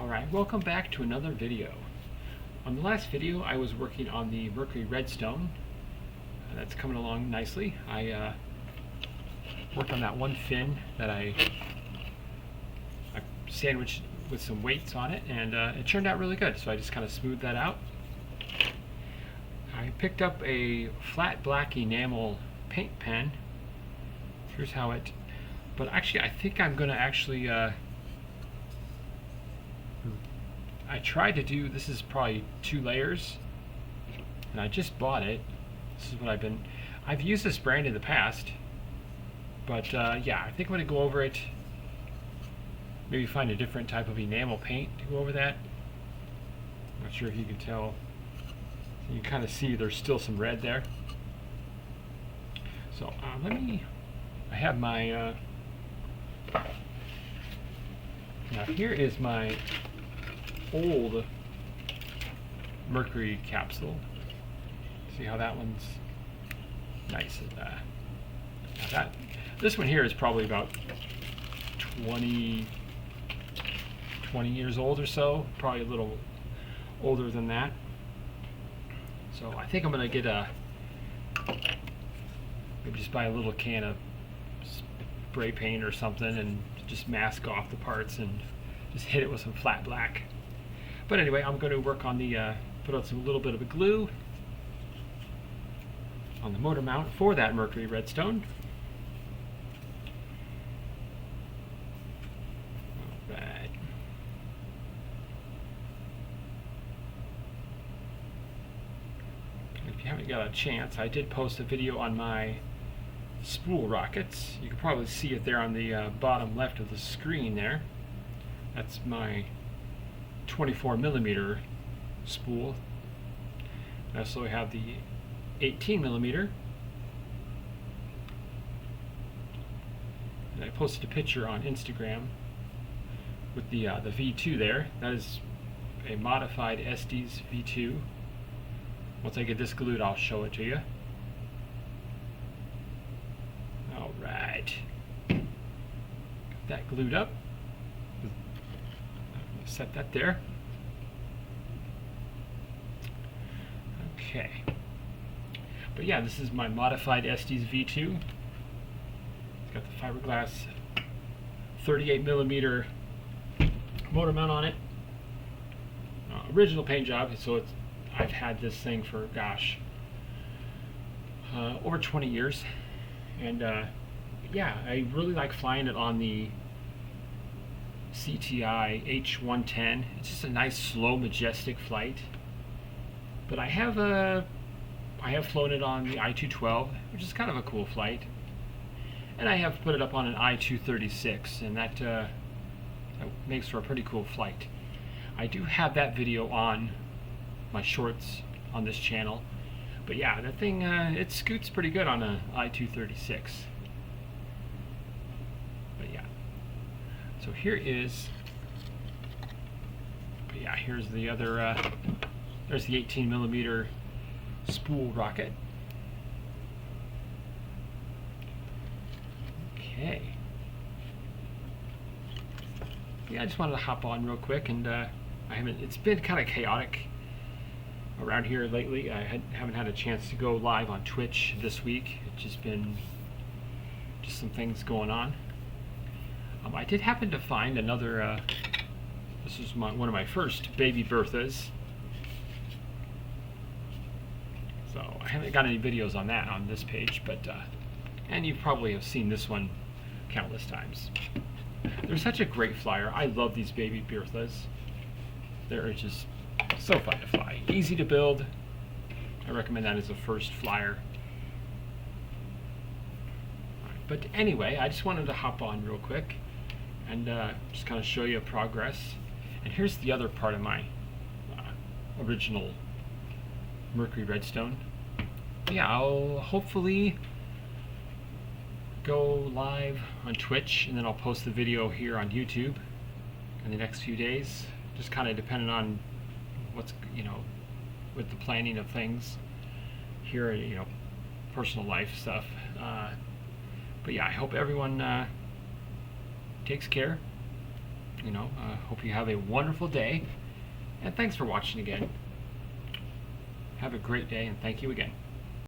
Alright, welcome back to another video. On the last video I was working on the Mercury Redstone. That's coming along nicely. I worked on that one fin that I sandwiched with some weights on it, and it turned out really good, so I just kind of smoothed that out. I picked up a flat black enamel paint pen. Here's how it, but actually I think I'm going to actually I tried to do, this is probably 2 layers, and I just bought it. This is what I've used this brand in the past, but yeah, I think I'm going to go over it, maybe find a different type of enamel paint to go over that. I'm not sure if you can tell, you can kind of see there's still some red there. So I have my, now here is my old Mercury capsule. See how that one's nice. And this one here is probably about 20 years old or so, probably a little older than that. So I think I'm gonna get maybe just buy a little can of spray paint or something and just mask off the parts and just hit it with some flat black. But anyway, I'm going to work on the, put out some little bit of a glue on the motor mount for that Mercury Redstone. Alright. If you haven't got a chance, I did post a video on my spool rockets. You can probably see it there on the bottom left of the screen there. That's my 24mm spool. I also have the 18mm, and I posted a picture on Instagram with the V2 there. That is a modified Estes V2. Once I get this glued, I'll show it to you. Alright, got that glued up. Set that there. Okay. But yeah, this is my modified Estes V2. It's got the fiberglass 38mm motor mount on it. Original paint job, so I've had this thing for, gosh, over 20 years. And yeah, I really like flying it on the CTI H110. It's just a nice, slow, majestic flight. But I have flown it on the I-212, which is kind of a cool flight, and I have put it up on an I-236, and that makes for a pretty cool flight. I do have that video on my shorts on this channel, but yeah, that thing it scoots pretty good on an I-236. So here is, but yeah, here's the other, there's the 18mm spool rocket. Okay. Yeah, I just wanted to hop on real quick, and it's been kind of chaotic around here lately. I haven't had a chance to go live on Twitch this week. It's just been some things going on. I did happen to find another, this is one of my first baby Berthas. So I haven't got any videos on that on this page, but, and you probably have seen this one countless times. They're such a great flyer. I love these baby Berthas. They're just so fun to fly. Easy to build. I recommend that as a first flyer. But anyway, I just wanted to hop on real quick and just kind of show you progress. And here's the other part of my original Mercury Redstone. Yeah, I'll hopefully go live on Twitch, and then I'll post the video here on YouTube in the next few days, just kind of depending on what's, with the planning of things here, personal life stuff. But yeah, I hope everyone takes care. Hope you have a wonderful day, and thanks for watching again. Have a great day, and thank you again.